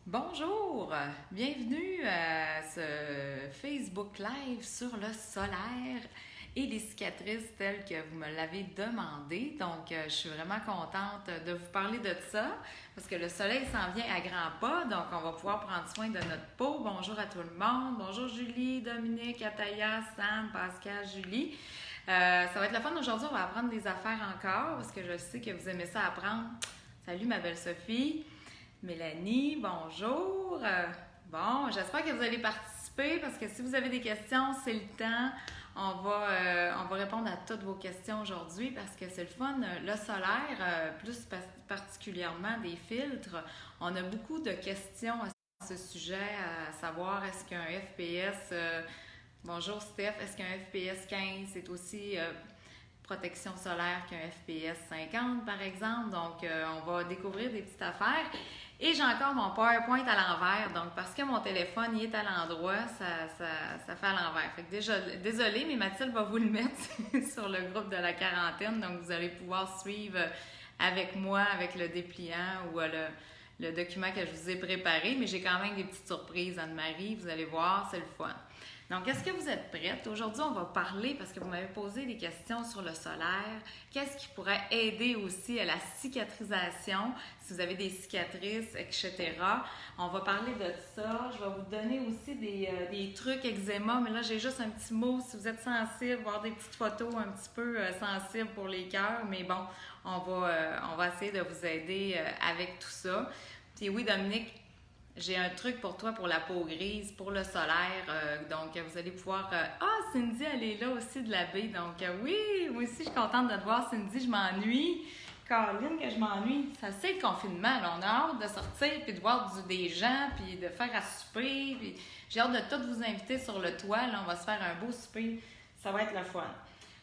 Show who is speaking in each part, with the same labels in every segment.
Speaker 1: Bonjour, bienvenue à ce Facebook Live sur le solaire et les cicatrices telles que vous me l'avez demandé. Donc, je suis vraiment contente de vous parler de ça parce que le soleil s'en vient à grands pas, donc on va pouvoir prendre soin de notre peau. Bonjour à tout le monde. Bonjour Julie, Dominique, Ataya, Sam, Pascal, Julie. Ça va être le fun aujourd'hui, on va apprendre des affaires encore parce que je sais que vous aimez ça apprendre. Salut ma belle Sophie. Mélanie, bonjour. Bon, j'espère que vous allez participer parce que si vous avez des questions, c'est le temps. On va répondre à toutes vos questions aujourd'hui parce que c'est le fun. Le solaire, plus particulièrement des filtres, on a beaucoup de questions à ce sujet, à savoir est-ce qu'un FPS, bonjour Steph, est-ce qu'un FPS 15 c'est aussi protection solaire qu'un FPS 50 par exemple. Donc, on va découvrir des petites affaires. Et j'ai encore mon PowerPoint à l'envers, donc parce que mon téléphone il est à l'endroit, ça fait à l'envers. Fait que déjà, désolée, mais Mathilde va vous le mettre sur le groupe de la quarantaine, donc vous allez pouvoir suivre avec moi, avec le dépliant ou le document que je vous ai préparé, mais j'ai quand même des petites surprises, Anne-Marie, vous allez voir, c'est le fun. Donc, est-ce que vous êtes prête? Aujourd'hui, on va parler, parce que vous m'avez posé des questions sur le solaire, qu'est-ce qui pourrait aider aussi à la cicatrisation, si vous avez des cicatrices, etc. On va parler de ça. Je vais vous donner aussi des trucs eczéma, mais là, j'ai juste un petit mot si vous êtes sensible, voir des petites photos un petit peu sensibles pour les cœurs, mais bon, on va essayer de vous aider avec tout ça. Puis oui, Dominique, j'ai un truc pour toi pour la peau grise, pour le solaire. Donc, vous allez pouvoir... Cindy, elle est là aussi de la baie. Donc, oui, moi aussi, je suis contente de te voir, Cindy. Je m'ennuie. Caroline, que je m'ennuie. Ça, c'est le confinement. Là. On a hâte de sortir, puis de voir des gens, puis de faire à souper. Puis j'ai hâte de tous vous inviter sur le toit. Là, on va se faire un beau souper. Ça va être le fun.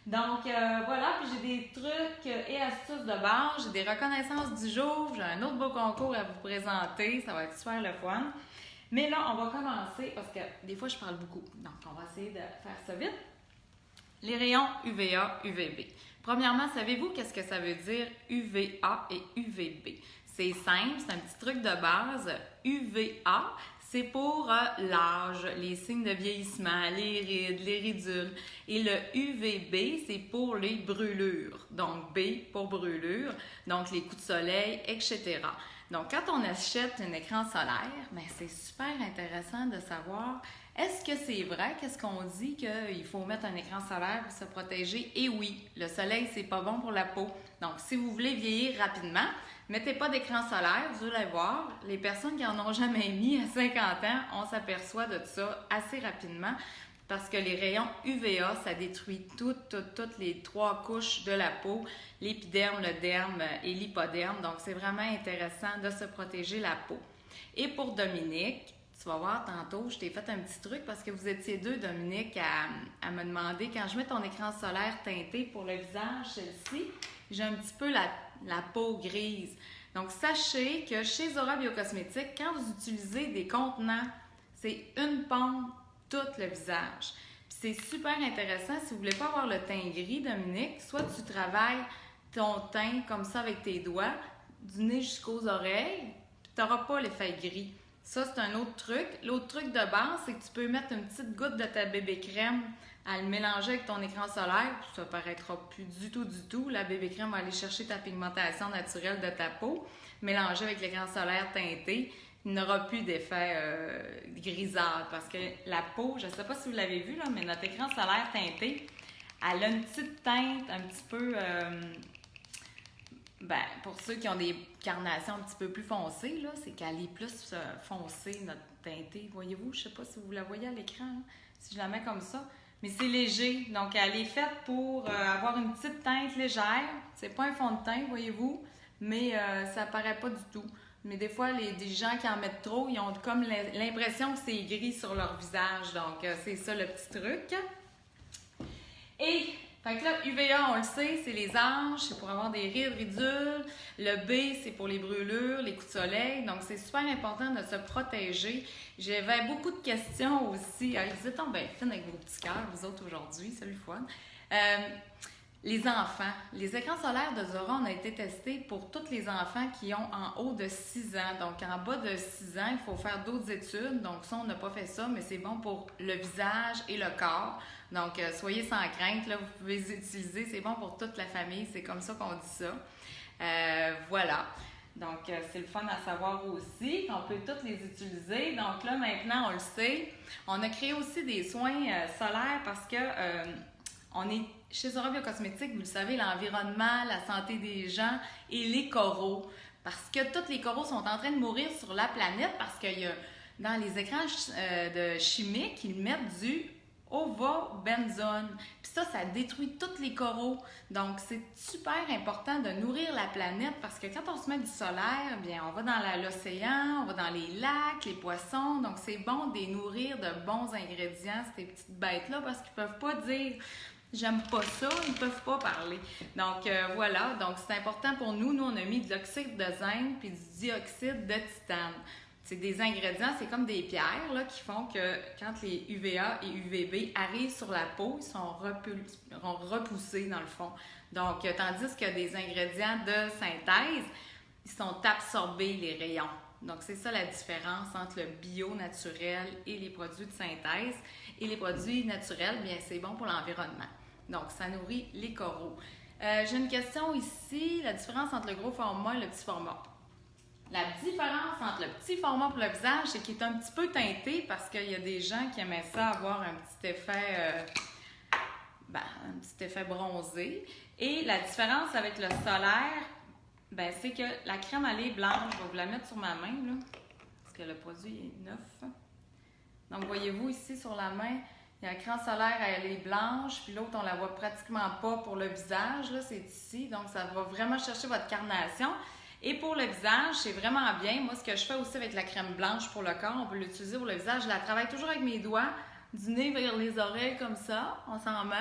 Speaker 1: Donc, voilà, puis j'ai des trucs et astuces de base, j'ai des reconnaissances du jour, j'ai un autre beau concours à vous présenter, ça va être super le fun. Mais là, on va commencer parce que des fois, je parle beaucoup, donc on va essayer de faire ça vite. Les rayons UVA, UVB. Premièrement, savez-vous qu'est-ce que ça veut dire UVA et UVB? C'est simple, c'est un petit truc de base. UVA, c'est pour l'âge, les signes de vieillissement, les rides, les ridules. Et le UVB, c'est pour les brûlures. Donc, B pour brûlure, donc les coups de soleil, etc. Donc, quand on achète un écran solaire, ben, c'est super intéressant de savoir est-ce que c'est vrai? Qu'est-ce qu'on dit qu'il faut mettre un écran solaire pour se protéger? Et oui, le soleil, c'est pas bon pour la peau. Donc, si vous voulez vieillir rapidement, mettez pas d'écran solaire, vous allez voir, les personnes qui en ont jamais mis à 50 ans, on s'aperçoit de ça assez rapidement parce que les rayons UVA, ça détruit toutes les 3 couches de la peau, l'épiderme, le derme et l'hypoderme. Donc, c'est vraiment intéressant de se protéger la peau. Et pour Dominique, tu vas voir tantôt, je t'ai fait un petit truc parce que vous étiez deux, Dominique, à me demander, quand je mets ton écran solaire teinté pour le visage, celle-ci, j'ai un petit peu la peau grise. Donc, sachez que chez Zora Biocosmétiques, quand vous utilisez des contenants, c'est une pompe tout le visage. Puis c'est super intéressant, si vous ne voulez pas avoir le teint gris, Dominique, soit tu travailles ton teint comme ça avec tes doigts, du nez jusqu'aux oreilles, puis tu n'auras pas l'effet gris. Ça, c'est un autre truc. L'autre truc de base, c'est que tu peux mettre une petite goutte de ta bébé crème à le mélanger avec ton écran solaire, puis ça ne paraîtra plus du tout. La bébé crème va aller chercher ta pigmentation naturelle de ta peau, mélanger avec l'écran solaire teinté. Il n'aura plus d'effet grisâtre parce que la peau, je ne sais pas si vous l'avez vu, là, mais notre écran solaire teinté, elle a une petite teinte un petit peu... pour ceux qui ont des carnations un petit peu plus foncées, là, c'est qu'elle est plus foncée, notre teintée. Voyez-vous, je ne sais pas si vous la voyez à l'écran, hein, si je la mets comme ça. Mais c'est léger, donc elle est faite pour avoir une petite teinte légère. C'est pas un fond de teint, voyez-vous, mais ça paraît pas du tout. Mais des fois, des gens qui en mettent trop, ils ont comme l'impression que c'est gris sur leur visage. Donc, c'est ça le petit truc. Et... fait que là, UVA, on le sait, c'est les âges, c'est pour avoir des rides, ridules. Le B, c'est pour les brûlures, les coups de soleil. Donc, c'est super important de se protéger. J'avais beaucoup de questions aussi. Vous êtes donc bien fines avec vos petits cœurs, vous autres, aujourd'hui. C'est le fun. Les enfants. Les écrans solaires de Zora, on a été testés pour tous les enfants qui ont en haut de 6 ans. Donc, en bas de 6 ans, il faut faire d'autres études. Donc, ça, on n'a pas fait ça, mais c'est bon pour le visage et le corps. Donc, soyez sans crainte, là, vous pouvez les utiliser. C'est bon pour toute la famille. C'est comme ça qu'on dit ça. Voilà. Donc, c'est le fun à savoir aussi qu'on peut toutes les utiliser. Donc là, maintenant, on le sait. On a créé aussi des soins solaires parce que on est chez Zora Biocosmétique, vous le savez, l'environnement, la santé des gens et les coraux. Parce que tous les coraux sont en train de mourir sur la planète parce qu'il y a dans les écrans de chimiques, ils mettent du ovobenzone. Puis ça détruit tous les coraux. Donc, c'est super important de nourrir la planète parce que quand on se met du solaire, bien, on va dans l'océan, on va dans les lacs, les poissons. Donc, c'est bon de les nourrir de bons ingrédients, ces petites bêtes-là, parce qu'ils ne peuvent pas dire j'aime pas ça, ils ne peuvent pas parler. Donc, voilà. Donc, c'est important pour nous. Nous, on a mis de l'oxyde de zinc puis du dioxyde de titane. C'est des ingrédients, c'est comme des pierres là, qui font que quand les UVA et UVB arrivent sur la peau, ils sont repoussés dans le fond. Donc, tandis que des ingrédients de synthèse, ils sont absorbés, les rayons. Donc, c'est ça la différence entre le bio naturel et les produits de synthèse. Et les produits naturels, bien, c'est bon pour l'environnement. Donc, ça nourrit les coraux. J'ai une question ici, la différence entre le gros format et le petit format. La différence entre le petit format pour le visage, c'est qu'il est un petit peu teinté parce qu'il y a des gens qui aimaient ça avoir un petit effet bronzé. Et la différence avec le solaire, ben, c'est que la crème elle est blanche. Je vais vous la mettre sur ma main, là, parce que le produit est neuf. Donc, voyez-vous ici sur la main, il y a la crème solaire, elle est blanche, puis l'autre, on la voit pratiquement pas pour le visage. Là, c'est ici. Donc, ça va vraiment chercher votre carnation. Et pour le visage, c'est vraiment bien. Moi, ce que je fais aussi avec la crème blanche pour le corps, on peut l'utiliser pour le visage. Je la travaille toujours avec mes doigts, du nez vers les oreilles comme ça. On s'en met.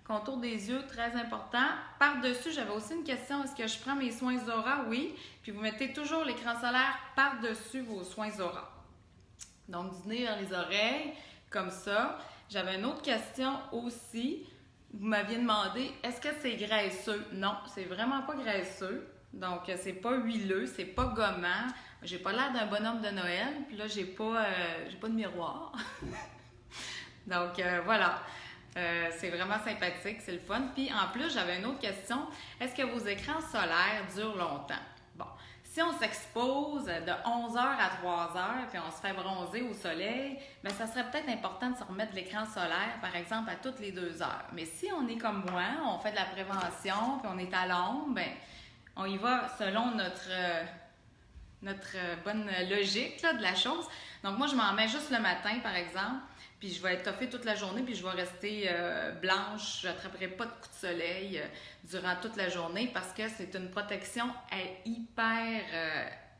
Speaker 1: Contour des yeux, très important. Par-dessus, j'avais aussi une question. Est-ce que je prends mes soins Zora? Oui. Puis vous mettez toujours l'écran solaire par-dessus vos soins Zora. Donc, du nez vers les oreilles, comme ça. J'avais une autre question aussi. Vous m'aviez demandé, est-ce que c'est graisseux? Non, c'est vraiment pas graisseux. Donc, c'est pas huileux, c'est pas gommant. J'ai pas l'air d'un bonhomme de Noël. Puis là, j'ai pas de miroir. Donc, voilà. C'est vraiment sympathique, c'est le fun. Puis, en plus, j'avais une autre question. Est-ce que vos écrans solaires durent longtemps? Bon, si on s'expose de 11h à 3h, puis on se fait bronzer au soleil, bien, ça serait peut-être important de se remettre de l'écran solaire, par exemple, à toutes les 2 heures. Mais si on est comme moi, on fait de la prévention, puis on est à l'ombre, bien, on y va selon notre bonne logique là, de la chose. Donc, moi, je m'en mets juste le matin, par exemple, puis je vais être toffée toute la journée, puis je vais rester blanche. Je n'attraperai pas de coups de soleil durant toute la journée parce que c'est une protection à hyper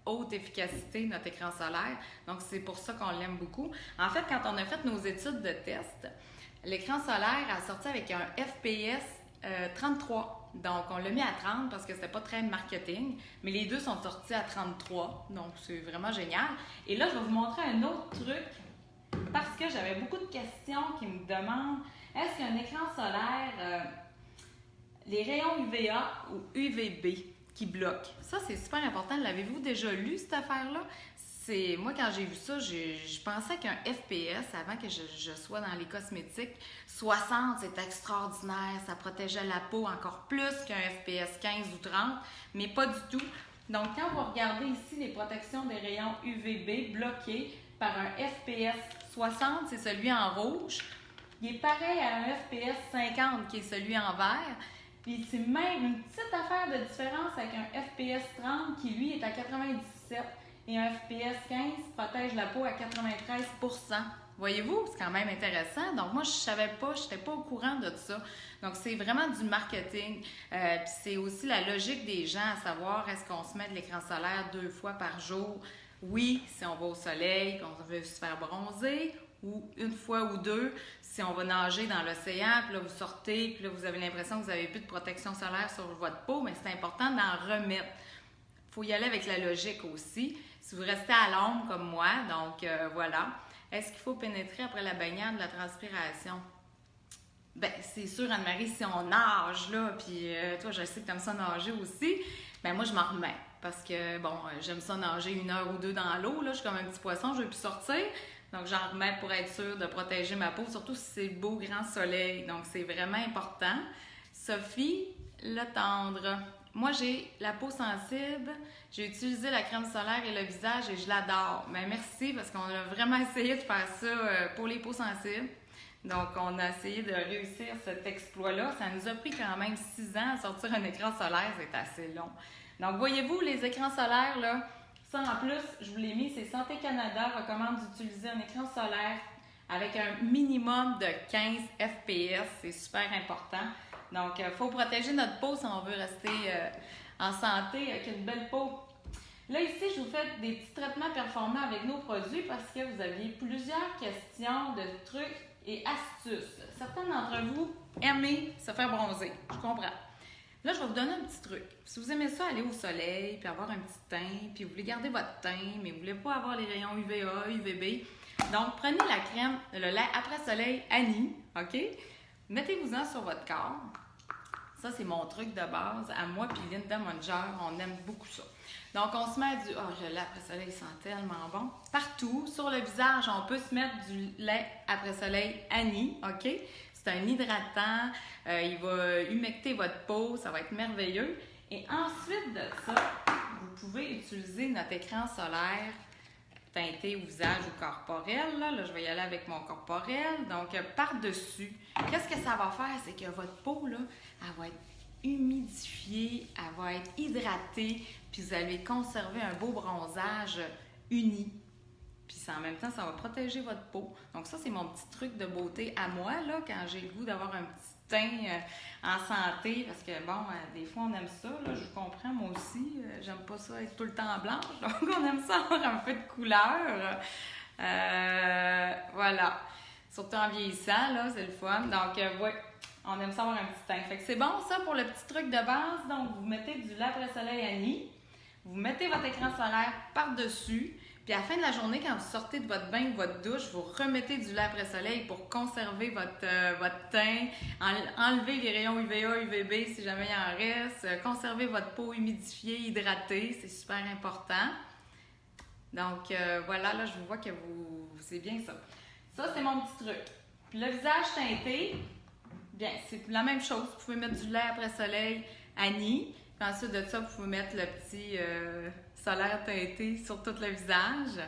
Speaker 1: haute efficacité, notre écran solaire. Donc, c'est pour ça qu'on l'aime beaucoup. En fait, quand on a fait nos études de test, l'écran solaire a sorti avec un FPS 33. Donc, on l'a mis à 30 parce que c'était pas très marketing, mais les deux sont sortis à 33. Donc, c'est vraiment génial. Et là, je vais vous montrer un autre truc parce que j'avais beaucoup de questions qui me demandent est-ce qu'un écran solaire, les rayons UVA ou UVB qui bloquent? Ça, c'est super important. L'avez-vous déjà lu, cette affaire-là? Moi, quand j'ai vu ça, je pensais qu'un FPS, avant que je sois dans les cosmétiques, 60, c'est extraordinaire, ça protégeait la peau encore plus qu'un FPS 15 ou 30, mais pas du tout. Donc, quand vous regardez ici les protections des rayons UVB bloqués par un FPS 60, c'est celui en rouge. Il est pareil à un FPS 50 qui est celui en vert. Puis c'est même une petite affaire de différence avec un FPS 30 qui, lui, est à 97. Et un FPS 15 protège la peau à 93%. Voyez-vous, c'est quand même intéressant. Donc, moi, je ne savais pas, je n'étais pas au courant de ça. Donc, c'est vraiment du marketing. Puis, c'est aussi la logique des gens à savoir est-ce qu'on se met de l'écran solaire 2 fois par jour? Oui, si on va au soleil, qu'on veut se faire bronzer, ou 1 fois ou 2, si on va nager dans l'océan, puis là, vous sortez, puis là, vous avez l'impression que vous n'avez plus de protection solaire sur votre peau, mais c'est important d'en remettre. Il faut y aller avec la logique aussi. Si vous restez à l'ombre comme moi, donc voilà. Est-ce qu'il faut pénétrer après la baignade de la transpiration? Ben, c'est sûr, Anne-Marie, si on nage, là, puis toi, je sais que tu aimes ça nager aussi, ben moi, je m'en remets. Parce que, bon, j'aime ça nager 1 heure ou 2 dans l'eau, là, je suis comme un petit poisson, je veux plus sortir. Donc, j'en remets pour être sûre de protéger ma peau, surtout si c'est beau, grand soleil. Donc, c'est vraiment important. Sophie, le tendre. Moi, j'ai la peau sensible, j'ai utilisé la crème solaire et le visage et je l'adore. Mais merci, parce qu'on a vraiment essayé de faire ça pour les peaux sensibles. Donc, on a essayé de réussir cet exploit-là. Ça nous a pris quand même 6 ans à sortir un écran solaire. C'est assez long. Donc, voyez-vous, les écrans solaires, là, ça en plus, je vous l'ai mis, c'est Santé Canada recommande d'utiliser un écran solaire avec un minimum de 15 FPS. C'est super important. Donc, il faut protéger notre peau si on veut rester en santé avec une belle peau. Là, ici, je vous fais des petits traitements performants avec nos produits parce que vous aviez plusieurs questions de trucs et astuces. Certains d'entre vous aimez se faire bronzer, je comprends. Là, je vais vous donner un petit truc. Si vous aimez ça, aller au soleil, puis avoir un petit teint, puis vous voulez garder votre teint, mais vous ne voulez pas avoir les rayons UVA, UVB, donc prenez la crème, le lait après-soleil Annie, OK? Mettez-vous-en sur votre corps. Ça, c'est mon truc de base. À moi puis Linda Munger, on aime beaucoup ça. Donc, on se met du... Oh, le lait après-soleil sent tellement bon. Partout, sur le visage, on peut se mettre du lait après-soleil Annie, OK? C'est un hydratant. Il va humecter votre peau. Ça va être merveilleux. Et ensuite de ça, vous pouvez utiliser notre écran solaire teinté au visage ou corporel. Là, je vais y aller avec mon corporel. Donc, par-dessus, qu'est-ce que ça va faire? C'est que votre peau, là, elle va être humidifiée, elle va être hydratée, puis vous allez conserver un beau bronzage uni. Puis en même temps, ça va protéger votre peau. Donc ça, c'est mon petit truc de beauté à moi, là, quand j'ai le goût d'avoir un petit teint en santé, parce que, bon, des fois, on aime ça, là, je comprends, moi aussi, j'aime pas ça être tout le temps blanche, donc on aime ça avoir un peu de couleur. Voilà. Surtout en vieillissant, là, c'est le fun. Donc, ouais, on aime ça avoir un petit teint. Fait que c'est bon, ça, pour le petit truc de base. Donc, vous mettez du lait après-soleil Annie, vous mettez votre écran solaire par-dessus, puis à la fin de la journée, quand vous sortez de votre bain ou votre douche, vous remettez du lait après-soleil pour conserver votre teint, enlever les rayons UVA, UVB si jamais il en reste, conserver votre peau humidifiée, hydratée, c'est super important. Donc voilà, là, je vois que c'est bien ça. Ça, c'est mon petit truc. Puis le visage teinté, bien, c'est la même chose. Vous pouvez mettre du lait après-soleil Annie. Puis ensuite de ça, vous pouvez mettre le petit solaire teinté sur tout le visage.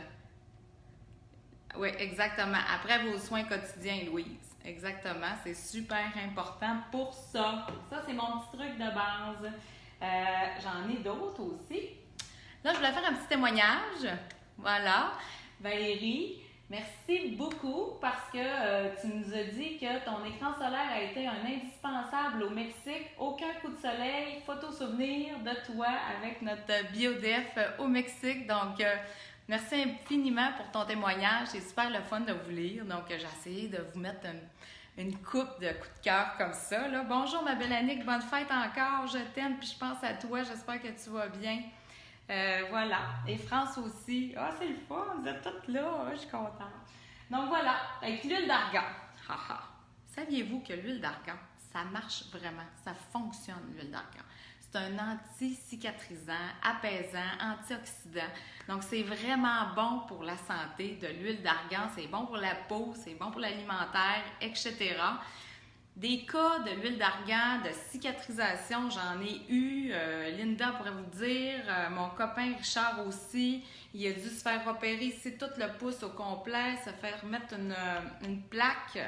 Speaker 1: Oui, exactement. Après vos soins quotidiens, Louise. Exactement. C'est super important pour ça. Ça, c'est mon petit truc de base. J'en ai d'autres aussi. Là, je voulais faire un petit témoignage. Voilà. Valérie, merci beaucoup parce que tu nous as dit que ton écran solaire a été un indispensable au Mexique. Aucun coup de soleil, photo souvenir de toi avec notre biodef au Mexique. Donc, merci infiniment pour ton témoignage. C'est super le fun de vous lire. Donc, j'ai essayé de vous mettre une coupe de coups de cœur comme ça. Là. Bonjour ma belle Annick, bonne fête encore. Je t'aime puis je pense à toi. J'espère que tu vas bien. Voilà. Et France aussi. Ah, c'est le fun, vous êtes toutes là. Je suis contente. Donc voilà, avec l'huile d'argan. Saviez-vous que l'huile d'argan, ça marche vraiment, ça fonctionne l'huile d'argan. C'est un anti-cicatrisant, apaisant, antioxydant. Donc c'est vraiment bon pour la santé de l'huile d'argan. C'est bon pour la peau, c'est bon pour l'alimentaire, etc. Des cas de l'huile d'argan, de cicatrisation, j'en ai eu. Linda pourrait vous dire. Mon copain Richard aussi. Il a dû se faire opérer ici tout le pouce au complet, se faire mettre une plaque.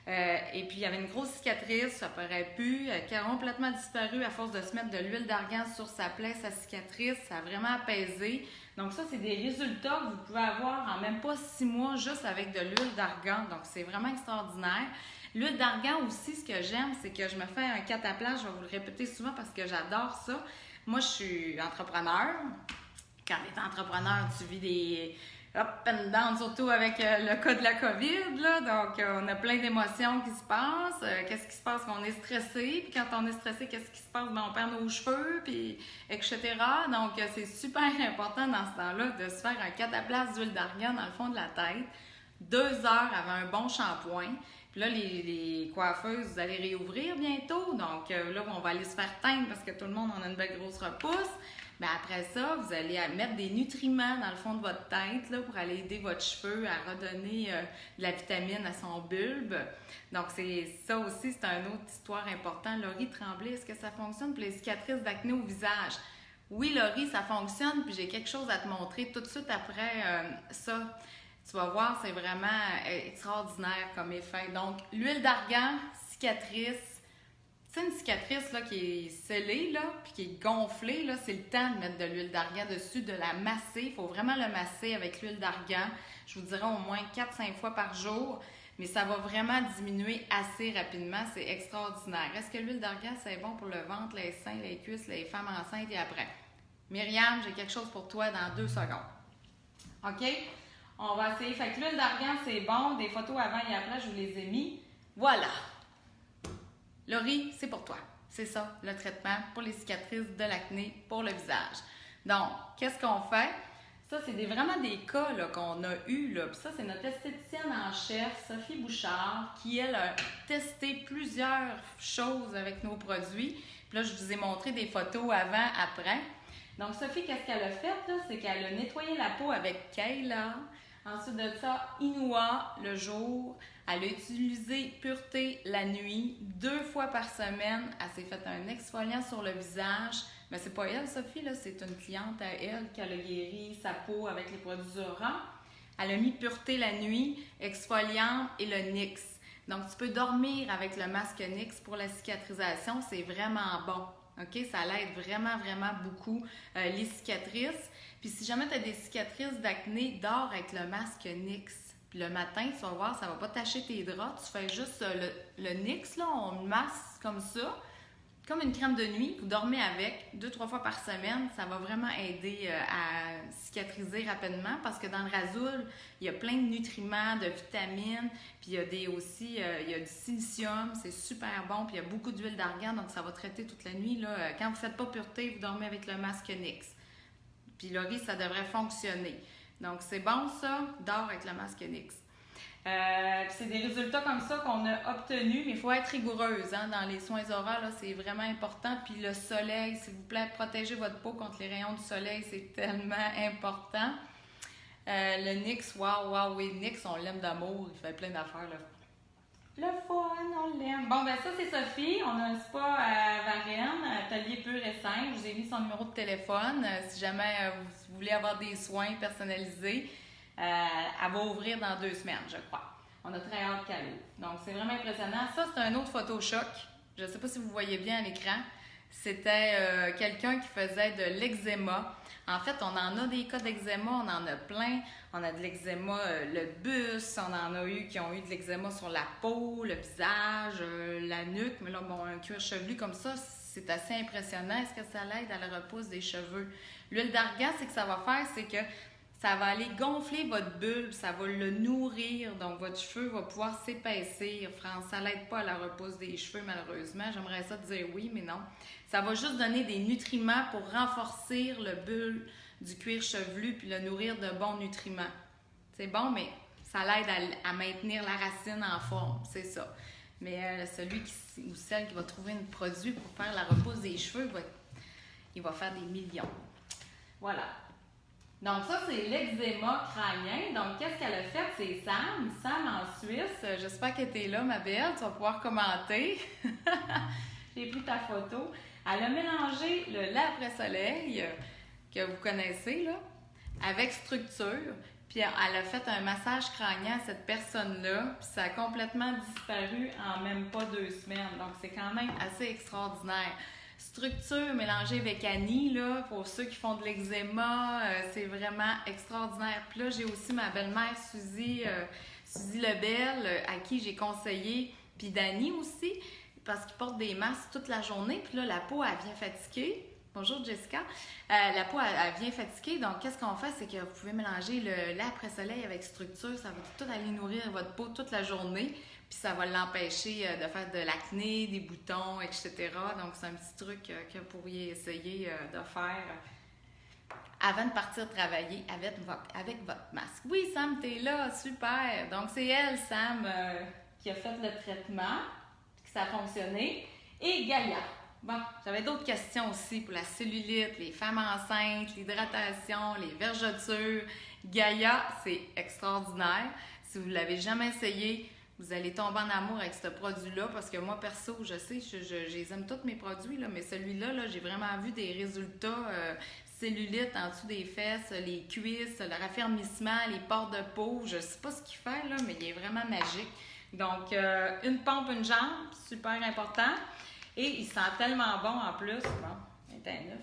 Speaker 1: Et puis, il y avait une grosse cicatrice, ça paraît plus, qui a complètement disparu à force de se mettre de l'huile d'argan sur sa plaie, sa cicatrice. Ça a vraiment apaisé. Donc ça, c'est des résultats que vous pouvez avoir en même pas 6 mois juste avec de l'huile d'argan. Donc, c'est vraiment extraordinaire. L'huile d'argan aussi, ce que j'aime, c'est que je me fais un cataplasme. Je vais vous le répéter souvent parce que j'adore ça. Moi, je suis entrepreneur. Quand tu es entrepreneur, tu vis des up and down, surtout avec le cas de la COVID. Là. Donc, on a plein d'émotions qui se passent. Qu'est-ce qui se passe quand on est stressé? Puis quand on est stressé, qu'est-ce qui se passe? Ben, on perd nos cheveux, puis etc. Donc, c'est super important dans ce temps-là de se faire un cataplasme d'huile d'argan dans le fond de la tête. 2 heures avant un bon shampoing. Puis là, les coiffeuses, vous allez réouvrir bientôt. Donc là, on va aller se faire teindre parce que tout le monde en a une belle grosse repousse. Mais après ça, vous allez mettre des nutriments dans le fond de votre tête là, pour aller aider votre cheveu à redonner de la vitamine à son bulbe. Donc, ça aussi, c'est une autre histoire importante. Laurie Tremblay, est-ce que ça fonctionne pour les cicatrices d'acné au visage? Oui, Laurie, ça fonctionne. Puis j'ai quelque chose à te montrer tout de suite après ça. Tu vas voir, c'est vraiment extraordinaire comme effet. Donc, l'huile d'argan, cicatrice. C'est une cicatrice là, qui est scellée, là, puis qui est gonflée. Là, c'est le temps de mettre de l'huile d'argan dessus, de la masser. Il faut vraiment le masser avec l'huile d'argan. Je vous dirais au moins 4-5 fois par jour. Mais ça va vraiment diminuer assez rapidement. C'est extraordinaire. Est-ce que l'huile d'argan, c'est bon pour le ventre, les seins, les cuisses, les femmes enceintes et après? Myriam, j'ai quelque chose pour toi dans 2 secondes. OK? On va essayer. Fait que l'huile d'argan, c'est bon. Des photos avant et après, je vous les ai mis. Voilà! Laurie, c'est pour toi. C'est ça, le traitement pour les cicatrices de l'acné pour le visage. Donc, qu'est-ce qu'on fait? Ça, c'est vraiment des cas qu'on a eus. Puis ça, c'est notre esthéticienne en chef, Sophie Bouchard, qui, elle, a testé plusieurs choses avec nos produits. Puis là, je vous ai montré des photos avant, après. Donc, Sophie, qu'est-ce qu'elle a fait? C'est qu'elle a nettoyé la peau avec Kayla. Ensuite de ça, Inua le jour. Elle a utilisé Pureté la nuit 2 fois par semaine. Elle s'est fait un exfoliant sur le visage. Mais c'est pas elle, Sophie, là, c'est une cliente à elle qui a guéri sa peau avec les produits Zora. Elle a mis Pureté la nuit, exfoliant et le NYX. Donc, tu peux dormir avec le masque NYX pour la cicatrisation. C'est vraiment bon. OK? Ça l'aide vraiment, vraiment beaucoup les cicatrices. Puis si jamais tu as des cicatrices d'acné, dors avec le masque NYX. Puis le matin, tu vas voir, ça va pas tacher tes draps. Tu fais juste le NYX, là, on le masse comme ça, comme une crème de nuit. Vous dormez avec 2-3 fois par semaine. Ça va vraiment aider à cicatriser rapidement parce que dans le Rasoul, il y a plein de nutriments, de vitamines. Puis il y a aussi il y a du silicium, c'est super bon. Puis il y a beaucoup d'huile d'argan, donc ça va traiter toute la nuit. Là. Quand vous ne faites pas pureté, vous dormez avec le masque NYX. Puis Laurie, ça devrait fonctionner. Donc, c'est bon ça, dors avec le masque NYX. C'est des résultats comme ça qu'on a obtenus, mais il faut être rigoureuse dans les soins Zora, là, c'est vraiment important. Puis le soleil, s'il vous plaît, protégez votre peau contre les rayons du soleil, c'est tellement important. Le NYX, waouh, oui, NYX, on l'aime d'amour, il fait plein d'affaires là. Le fun, on l'aime. Bon, ben ça, c'est Sophie. On a un spa à Varennes, atelier pur et simple. Je vous ai mis son numéro de téléphone. Si jamais vous voulez avoir des soins personnalisés, elle va ouvrir dans 2 semaines, je crois. On a très hâte qu'elle ouvre. Donc, c'est vraiment impressionnant. Ça, c'est un autre Photoshop. Je ne sais pas si vous voyez bien à l'écran. C'était quelqu'un qui faisait de l'eczéma. En fait, on en a des cas d'eczéma, on en a plein. On a de l'eczéma, le bus, on en a eu qui ont eu de l'eczéma sur la peau, le visage, la nuque. Mais là, bon, un cuir chevelu comme ça, c'est assez impressionnant. Est-ce que ça l'aide à la repousse des cheveux? L'huile d'argan, c'est que ça va faire, c'est que ça va aller gonfler votre bulbe, ça va le nourrir, donc votre cheveu va pouvoir s'épaissir. France, ça l'aide pas à la repousse des cheveux, malheureusement. J'aimerais ça te dire oui, mais non. Ça va juste donner des nutriments pour renforcer le bulbe du cuir chevelu puis le nourrir de bons nutriments. C'est bon, mais ça l'aide à maintenir la racine en forme, c'est ça. Mais celui ou celle qui va trouver un produit pour faire la repousse des cheveux, il va faire des millions. Voilà. Donc ça, c'est l'eczéma crânien. Donc, qu'est-ce qu'elle a fait? C'est Sam en Suisse. J'espère que tu es là, ma belle. Tu vas pouvoir commenter. J'ai pris ta photo. Elle a mélangé le lait après soleil, que vous connaissez, là, avec structure. Puis elle a fait un massage crânien à cette personne-là. Puis ça a complètement disparu en même pas 2 semaines. Donc, c'est quand même assez extraordinaire. Structure mélangée avec Annie, là, pour ceux qui font de l'eczéma, c'est vraiment extraordinaire. Puis là, j'ai aussi ma belle-mère Suzy Lebel, à qui j'ai conseillé, puis Dani aussi, parce qu'ils portent des masques toute la journée. Puis là, la peau, elle vient fatiguée. Bonjour Jessica. La peau, elle vient fatiguée. Donc, qu'est-ce qu'on fait? C'est que vous pouvez mélanger le lait après soleil avec structure. Ça va tout aller nourrir votre peau toute la journée. Puis ça va l'empêcher de faire de l'acné, des boutons, etc. Donc, c'est un petit truc que vous pourriez essayer de faire avant de partir travailler avec votre masque. Oui, Sam, t'es là, super. Donc, c'est elle, Sam, qui a fait le traitement, que ça a fonctionné, et Gaïa. Bon, j'avais d'autres questions aussi pour la cellulite, les femmes enceintes, l'hydratation, les vergetures. Gaïa, c'est extraordinaire. Si vous ne l'avez jamais essayé, vous allez tomber en amour avec ce produit-là parce que moi, perso, je sais, je aime tous mes produits, là, mais celui-là, là, j'ai vraiment vu des résultats cellulite en dessous des fesses, les cuisses, le raffermissement, les pores de peau. Je ne sais pas ce qu'il fait, là, mais il est vraiment magique. Donc, une pompe, une jambe, super important. Et il sent tellement bon en plus. Bon, 29.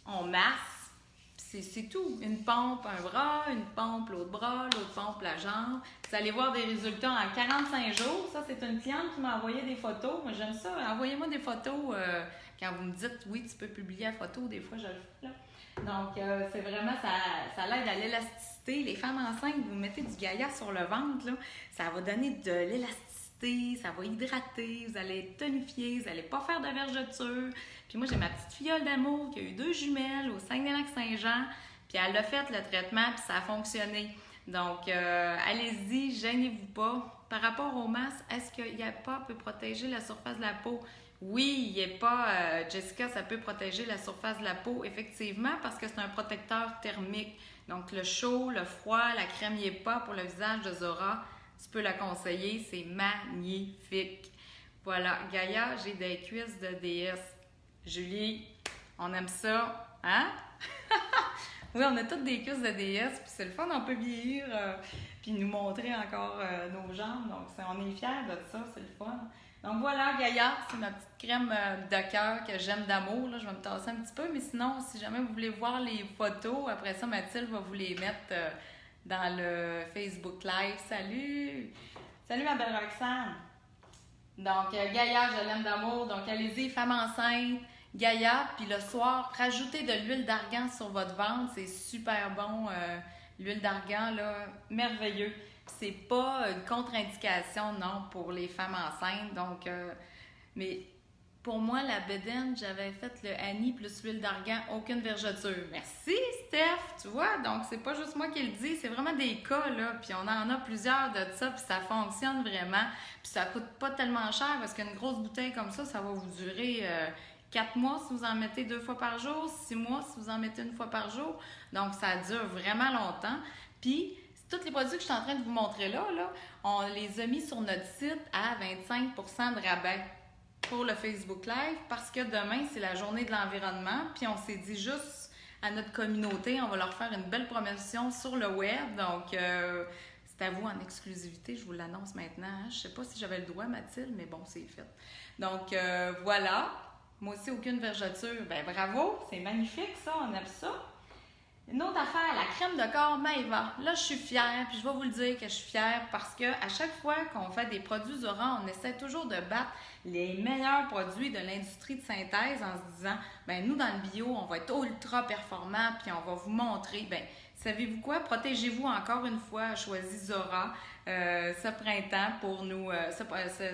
Speaker 1: On masse. C'est tout. Une pompe, un bras, une pompe, l'autre bras, l'autre pompe, la jambe. Vous allez voir des résultats en 45 jours. Ça, c'est une cliente qui m'a envoyé des photos. Moi, j'aime ça. Envoyez-moi des photos quand vous me dites, oui, tu peux publier la photo. Des fois, je le fais là. Donc, c'est vraiment, ça l'aide à l'élasticité. Les femmes enceintes, vous mettez du Gaïa sur le ventre, là, ça va donner de l'élasticité, ça va hydrater, vous allez être tonifié, vous n'allez pas faire de vergeture. Puis moi, j'ai ma petite filleule d'amour qui a eu 2 jumelles au Saguenay-Lac-Saint-Jean, puis elle a fait le traitement, puis ça a fonctionné. Donc, allez-y, gênez-vous pas. Par rapport au masque, est-ce qu'il n'y a pas peut protéger la surface de la peau? Oui, il n'y a pas, Jessica, ça peut protéger la surface de la peau, effectivement, parce que c'est un protecteur thermique. Donc, le chaud, le froid, la crème n'y est pas pour le visage de Zora. Tu peux la conseiller, c'est magnifique. Voilà, Gaïa, j'ai des cuisses de déesse. Julie, on aime ça, hein? Oui, on a toutes des cuisses de déesse, puis c'est le fun, on peut vieillir, puis nous montrer encore nos jambes. Donc, on est fiers de ça, c'est le fun. Donc voilà, Gaïa, c'est ma petite crème de cœur que j'aime d'amour. Là, je vais me tasser un petit peu, mais sinon, si jamais vous voulez voir les photos, après ça, Mathilde va vous les mettre dans le Facebook Live. Salut! Salut ma belle Roxane! Donc, Gaïa, je l'aime d'amour. Donc, allez-y, femme enceinte, Gaïa. Puis le soir, rajoutez de l'huile d'argan sur votre ventre. C'est super bon, l'huile d'argan, là, merveilleux. C'est pas une contre-indication, non, pour les femmes enceintes. Donc, mais pour moi, la bedaine, j'avais fait le Annie plus l'huile d'argan, aucune vergeture. Merci, Steph, tu vois. Donc, c'est pas juste moi qui le dis, c'est vraiment des cas, là. Puis on en a plusieurs de ça, puis ça fonctionne vraiment. Puis ça coûte pas tellement cher parce qu'une grosse bouteille comme ça va vous durer 4 mois si vous en mettez 2 fois par jour, 6 mois si vous en mettez 1 fois par jour. Donc, ça dure vraiment longtemps. Puis, tous les produits que je suis en train de vous montrer là, on les a mis sur notre site à 25% de rabais pour le Facebook Live parce que demain, c'est la journée de l'environnement. Puis on s'est dit juste à notre communauté, on va leur faire une belle promotion sur le web. Donc, c'est à vous en exclusivité, je vous l'annonce maintenant. Hein. Je ne sais pas si j'avais le droit, Mathilde, mais bon, c'est fait. Donc, voilà. Moi aussi, aucune vergeture. Ben bravo, c'est magnifique ça, on aime ça. Une autre affaire, la crème de corps Maeva. Là, je suis fière, puis je vais vous le dire que je suis fière parce que à chaque fois qu'on fait des produits Zora, on essaie toujours de battre les meilleurs produits de l'industrie de synthèse en se disant, ben nous, dans le bio, on va être ultra performant, puis on va vous montrer, ben savez-vous quoi? Protégez-vous encore une fois, choisis Zora ce printemps pour nous,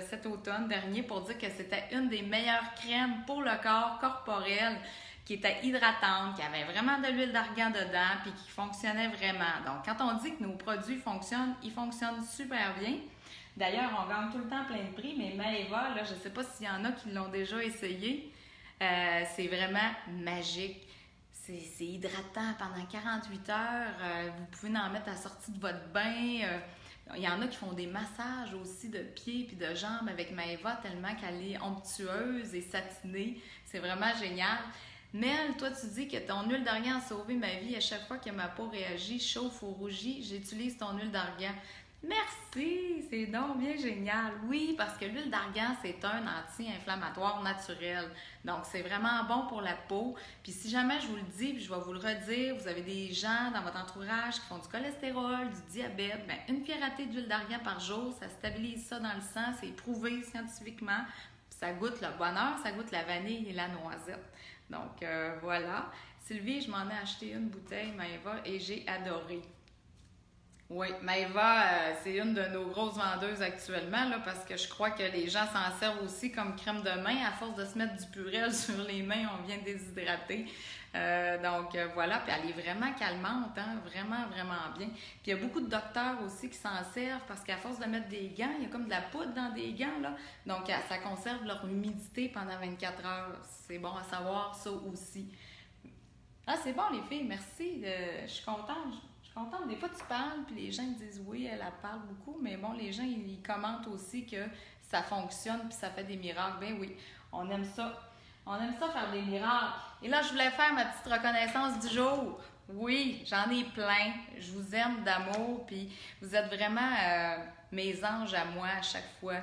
Speaker 1: cet automne dernier, pour dire que c'était une des meilleures crèmes pour le corps corporel, qui était hydratante, qui avait vraiment de l'huile d'argan dedans, puis qui fonctionnait vraiment. Donc, quand on dit que nos produits fonctionnent, ils fonctionnent super bien. D'ailleurs, on gagne tout le temps plein de prix, mais Maeva, là, je ne sais pas s'il y en a qui l'ont déjà essayé. C'est vraiment magique. C'est hydratant pendant 48 heures. Vous pouvez en mettre à la sortie de votre bain. Il y en a qui font des massages aussi de pieds puis de jambes avec Maeva, tellement qu'elle est onctueuse et satinée. C'est vraiment génial. Mel, toi, tu dis que ton huile d'argan a sauvé ma vie. À chaque fois que ma peau réagit, chauffe ou rougit, j'utilise ton huile d'argan. Merci, c'est donc bien génial. Oui, parce que l'huile d'argan, c'est un anti-inflammatoire naturel. Donc, c'est vraiment bon pour la peau. Puis si jamais je vous le dis, puis je vais vous le redire, vous avez des gens dans votre entourage qui font du cholestérol, du diabète, bien, une cuillerée d'huile d'argan par jour, ça stabilise ça dans le sang, c'est prouvé scientifiquement. Puis ça goûte le bonheur, ça goûte la vanille et la noisette. Donc, voilà. Sylvie, je m'en ai acheté une bouteille Maeva et j'ai adoré. Oui, Maëva, c'est une de nos grosses vendeuses actuellement, là, parce que je crois que les gens s'en servent aussi comme crème de main. À force de se mettre du purel sur les mains, on vient déshydrater. Voilà, puis elle est vraiment calmante, hein? Vraiment, vraiment bien. Puis il y a beaucoup de docteurs aussi qui s'en servent parce qu'à force de mettre des gants, il y a comme de la poudre dans des gants, là. Donc ça conserve leur humidité pendant 24 heures. C'est bon à savoir ça aussi. Ah, c'est bon les filles, merci. Je suis contente. Je suis contente. Des fois tu parles, puis les gens ils disent oui, elle parle beaucoup, mais bon, les gens ils commentent aussi que ça fonctionne, puis ça fait des miracles. Ben oui, on aime ça. On aime ça faire des miracles. Et là, je voulais faire ma petite reconnaissance du jour. Oui, j'en ai plein. Je vous aime d'amour, puis vous êtes vraiment mes anges à moi à chaque fois.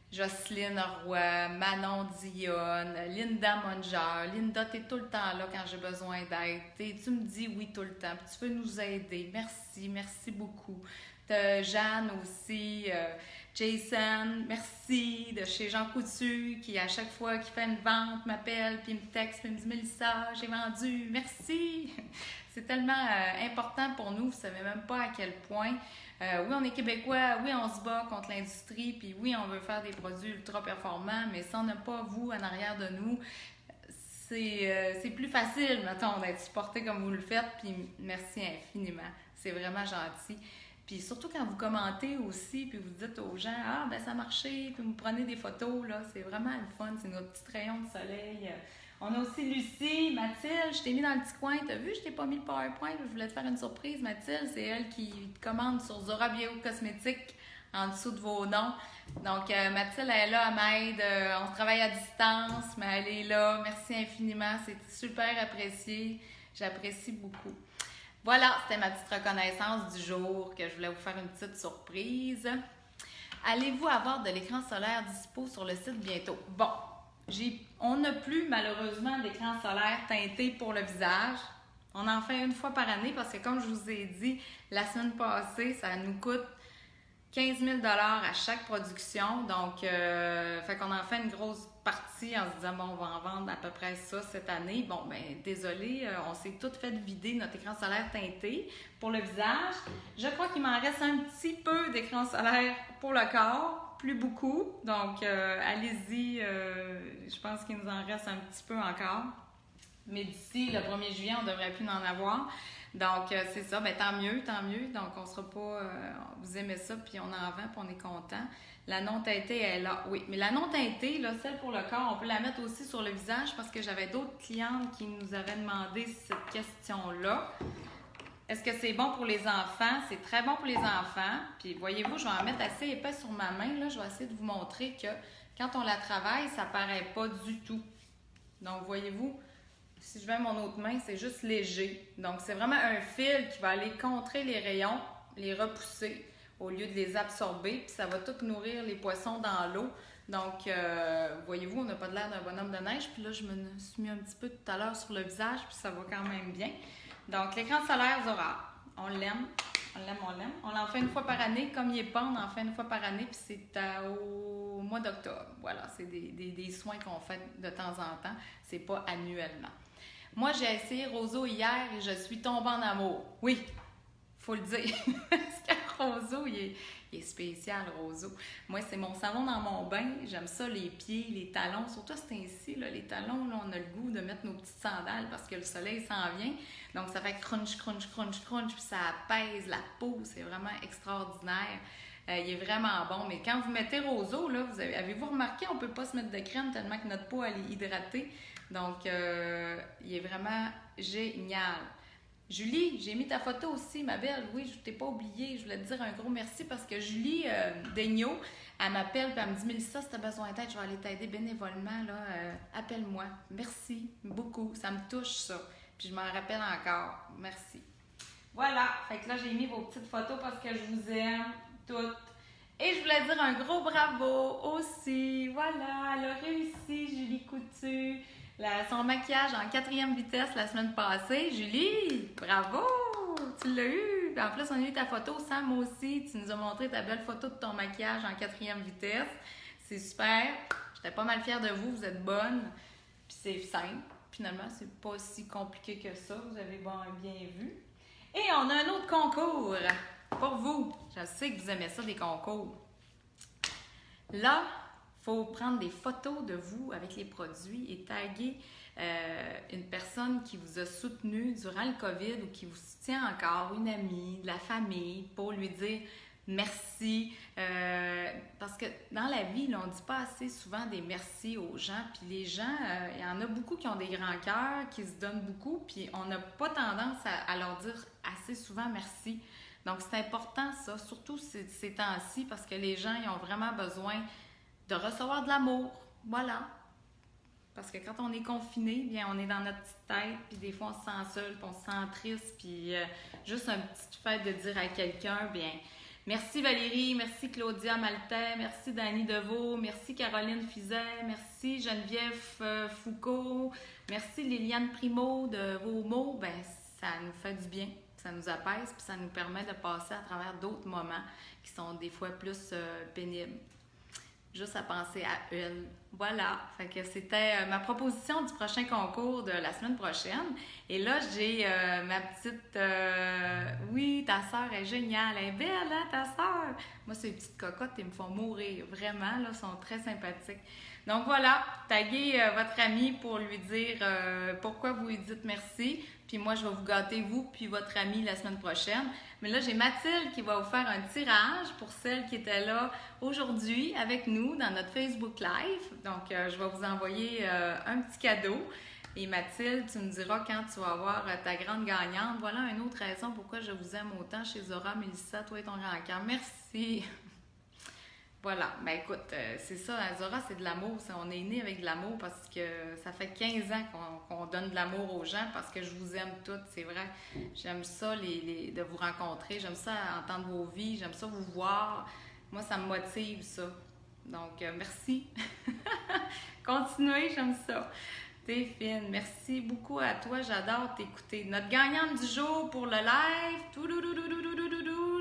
Speaker 1: Jocelyne Roy, Manon Dionne, Linda Monger. Linda, t'es tout le temps là quand j'ai besoin d'aide. Tu me dis oui tout le temps, puis tu veux nous aider. Merci, merci beaucoup. T'as Jeanne aussi, Jason, merci, de chez Jean Coutu, qui à chaque fois qu'il fait une vente m'appelle, puis il me texte, puis il me dit Mélissa, j'ai vendu, merci. C'est tellement important pour nous, vous savez même pas à quel point. Oui, on est québécois, oui, on se bat contre l'industrie, puis oui, on veut faire des produits ultra performants, mais si on n'a pas vous en arrière de nous, c'est plus facile, mettons, d'être supporté comme vous le faites, puis merci infiniment. C'est vraiment gentil. Puis surtout quand vous commentez aussi, puis vous dites aux gens « Ah, ben ça a marché », puis vous prenez des photos, là, c'est vraiment le fun, c'est notre petit rayon de soleil. On a aussi Lucie, Mathilde, je t'ai mis dans le petit coin, t'as vu, je t'ai pas mis le PowerPoint, je voulais te faire une surprise, Mathilde, c'est elle qui commande sur Zora Bio Cosmétiques en dessous de vos noms. Donc Mathilde, elle est là, elle m'aide, on travaille à distance, mais elle est là, merci infiniment, c'est super apprécié, j'apprécie beaucoup. Voilà, c'était ma petite reconnaissance du jour que je voulais vous faire une petite surprise. Allez-vous avoir de l'écran solaire dispo sur le site bientôt? Bon, on n'a plus malheureusement d'écran solaire teinté pour le visage. On en fait une fois par année parce que comme je vous ai dit la semaine passée, ça nous coûte 15 000 $ à chaque production. Donc, fait qu'on en fait une grosse partie en se disant, bon, on va en vendre à peu près ça cette année. Bon, ben désolé, on s'est tout fait vider notre écran solaire teinté pour le visage. Je crois qu'il m'en reste un petit peu d'écran solaire pour le corps, plus beaucoup. Donc, allez-y, je pense qu'il nous en reste un petit peu encore. Mais d'ici le 1er juillet, on devrait plus en avoir. Donc, c'est ça, ben tant mieux, tant mieux. Donc, on sera pas... vous aimez ça, puis on en vend, puis on est content. La non teintée est là, oui. Mais la non teintée, là, celle pour le corps, on peut la mettre aussi sur le visage parce que j'avais d'autres clientes qui nous avaient demandé cette question-là. Est-ce que c'est bon pour les enfants? C'est très bon pour les enfants. Puis, voyez-vous, je vais en mettre assez épais sur ma main. Là, je vais essayer de vous montrer que quand on la travaille, ça paraît pas du tout. Donc, voyez-vous... Si je mets mon autre main, c'est juste léger. Donc, c'est vraiment un fil qui va aller contrer les rayons, les repousser au lieu de les absorber. Puis, ça va tout nourrir les poissons dans l'eau. Donc, voyez-vous, on n'a pas l'air d'un bonhomme de neige. Puis là, je me suis mis un petit peu tout à l'heure sur le visage, puis ça va quand même bien. Donc, l'écran solaire Zora, on l'aime. On l'aime, on l'aime. On en fait une fois par année. Comme il est pas, on en fait une fois par année. Puis c'est au mois d'octobre. Voilà, c'est des soins qu'on fait de temps en temps. C'est pas annuellement. Moi, j'ai essayé Roseau hier et je suis tombée en amour. Oui, faut le dire. Parce que Roseau, il est spécial, Roseau. Moi, c'est mon salon dans mon bain. J'aime ça, les pieds, les talons. Surtout à ce temps-ci, les talons, là, on a le goût de mettre nos petites sandales parce que le soleil s'en vient. Donc, ça fait crunch, crunch, crunch, crunch, puis ça apaise la peau. C'est vraiment extraordinaire. Il est vraiment bon. Mais quand vous mettez Roseau, là, avez-vous remarqué, on ne peut pas se mettre de crème tellement que notre peau, elle est hydratée. Donc, il est vraiment génial. Julie, j'ai mis ta photo aussi, ma belle. Oui, je ne t'ai pas oubliée. Je voulais te dire un gros merci parce que Julie Daigneault, elle m'appelle et elle me dit « Mélissa, si tu as besoin d'aide, je vais aller t'aider bénévolement. Là, appelle-moi. » Merci beaucoup. Ça me touche, ça. Puis je m'en rappelle encore. Merci. Voilà. Fait que là, j'ai mis vos petites photos parce que je vous aime toutes. Et je voulais dire un gros bravo aussi. Voilà, elle a réussi, Julie Coutu. Son maquillage en 4e vitesse la semaine passée. Julie, bravo! Tu l'as eu! En plus, on a eu ta photo, Sam aussi. Tu nous as montré ta belle photo de ton maquillage en 4e vitesse. C'est super. J'étais pas mal fière de vous. Vous êtes bonne. Puis c'est simple. Finalement, c'est pas si compliqué que ça. Vous avez bien vu. Et on a un autre concours. pour vous. Je sais que vous aimez ça, des concours. Là, il faut prendre des photos de vous avec les produits et taguer une personne qui vous a soutenu durant le COVID ou qui vous soutient encore, une amie, de la famille, pour lui dire merci. Parce que dans la vie, là, on ne dit pas assez souvent des merci aux gens. Puis les gens, il y en a beaucoup qui ont des grands cœurs, qui se donnent beaucoup, puis on n'a pas tendance à leur dire assez souvent merci. Donc, c'est important, ça, surtout ces temps-ci, parce que les gens, ils ont vraiment besoin de recevoir de l'amour. Voilà. Parce que quand on est confiné, bien, on est dans notre petite tête, puis des fois, on se sent seul, puis on se sent triste, puis juste un petit fait de dire à quelqu'un, bien, merci Valérie, merci Claudia Maltais, merci Dani Deveau, merci Caroline Fizet, merci Geneviève Foucault, merci Liliane Primo de vos mots, bien, ça nous fait du bien. Ça nous apaise, puis ça nous permet de passer à travers d'autres moments qui sont des fois plus pénibles. Juste à penser à elle. Voilà. Fait que c'était ma proposition du prochain concours de la semaine prochaine. Et là, j'ai ma petite... oui, ta sœur est géniale. Elle est belle, hein, ta sœur? Moi, ces petites cocottes, elles me font mourir. Vraiment, là, sont très sympathiques. Donc voilà, taguez votre ami pour lui dire pourquoi vous lui dites merci. Puis moi, je vais vous gâter, vous, puis votre ami la semaine prochaine. Mais là, j'ai Mathilde qui va vous faire un tirage pour celles qui étaient là aujourd'hui avec nous dans notre Facebook Live. Donc, je vais vous envoyer un petit cadeau. Et Mathilde, tu me diras quand tu vas avoir ta grande gagnante. Voilà une autre raison pourquoi je vous aime autant chez Zora, Mélissa, toi et ton grand cœur. Merci! Voilà, ben écoute, c'est ça, Zora, c'est de l'amour. On est né avec de l'amour parce que ça fait 15 ans qu'on donne de l'amour aux gens parce que je vous aime toutes, c'est vrai. J'aime ça de vous rencontrer, j'aime ça entendre vos vies, j'aime ça vous voir. Moi, ça me motive, ça. Donc, merci. Continuez, j'aime ça. T'es fine. Merci beaucoup à toi, j'adore t'écouter. Notre gagnante du jour pour le live,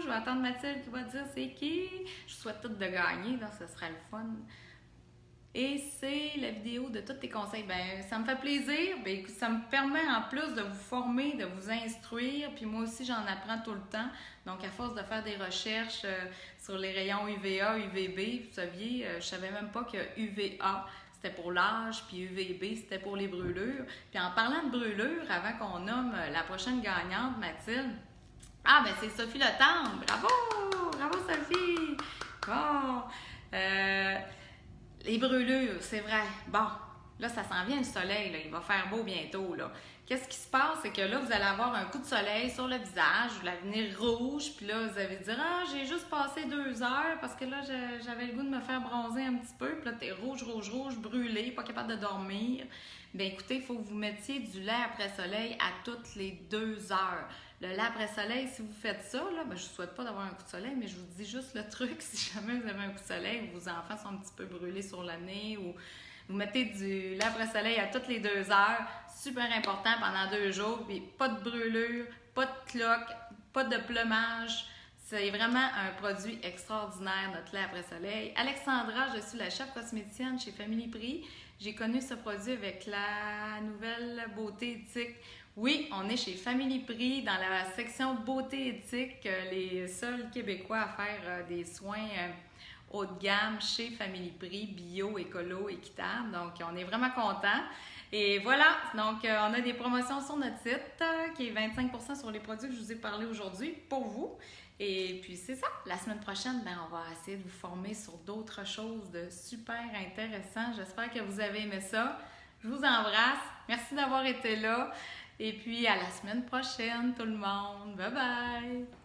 Speaker 1: je vais attendre Mathilde qui va dire c'est qui. Je souhaite toutes de gagner, là, ce sera le fun. Et c'est la vidéo de tous tes conseils. Ben, ça me fait plaisir. Ben, ça me permet en plus de vous former, de vous instruire. Puis moi aussi, j'en apprends tout le temps. Donc, à force de faire des recherches sur les rayons UVA, UVB, vous saviez, je savais même pas que UVA, c'était pour l'âge, puis UVB, c'était pour les brûlures. Puis en parlant de brûlures, avant qu'on nomme la prochaine gagnante, Mathilde, ah, ben c'est Sophie Le Tendre. Bravo! Bravo, Sophie! Bon! Les brûlures, c'est vrai. Bon, là, ça s'en vient le soleil, là. Il va faire beau bientôt, là. Qu'est-ce qui se passe? C'est que là, vous allez avoir un coup de soleil sur le visage, vous allez venir rouge, puis là, vous allez dire « Ah, j'ai juste passé 2 heures parce que là, j'avais le goût de me faire bronzer un petit peu. » Puis là, t'es rouge, rouge, rouge, brûlé, pas capable de dormir. Bien, écoutez, il faut que vous mettiez du lait après soleil à toutes les 2 heures. Le lait après soleil, si vous faites ça, là, ben, je ne souhaite pas d'avoir un coup de soleil, mais je vous dis juste le truc, si jamais vous avez un coup de soleil, vos enfants sont un petit peu brûlés sur le nez ou vous mettez du lait après soleil à toutes les 2 heures, super important pendant 2 jours, puis pas de brûlure, pas de cloque, pas de plumage. C'est vraiment un produit extraordinaire, notre lait après soleil. Alexandra, je suis la chef cosméticienne chez Family Prix. J'ai connu ce produit avec la nouvelle beauté éthique. Oui, on est chez Family Prix dans la section beauté éthique, les seuls Québécois à faire des soins haut de gamme chez Family Prix, bio, écolo, équitable. Donc, on est vraiment contents. Et voilà, donc on a des promotions sur notre site qui est 25% sur les produits que je vous ai parlé aujourd'hui pour vous. Et puis c'est ça, la semaine prochaine, ben, on va essayer de vous former sur d'autres choses de super intéressant. J'espère que vous avez aimé ça. Je vous embrasse. Merci d'avoir été là. Et puis à la semaine prochaine tout le monde. Bye bye!